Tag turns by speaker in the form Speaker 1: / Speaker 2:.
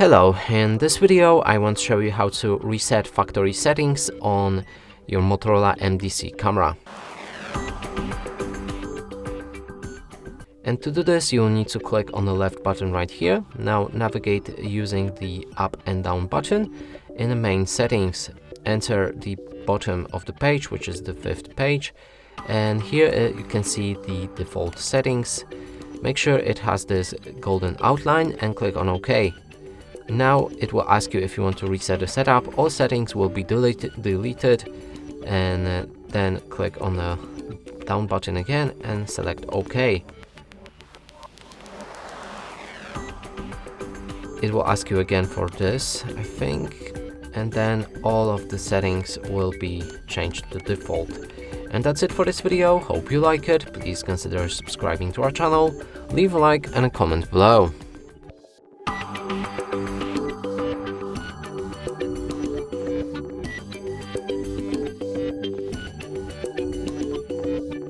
Speaker 1: Hello, in this video I want to show you how to reset factory settings on your Motorola MDC camera. And to do this you will need to click on the left button right here. Now navigate using the up and down button. In the main settings, enter the bottom of the page, which is the 5th page, and here you can see the default settings. Make sure it has this golden outline and click on OK. Now it will ask you if you want to reset the setup. All settings will be deleted, and then click on the down button again and select OK. It will ask you again for this, I think, and then all of the settings will be changed to default. And that's it for this video. Hope you like it. Please consider subscribing to our channel, leave a like and a comment below.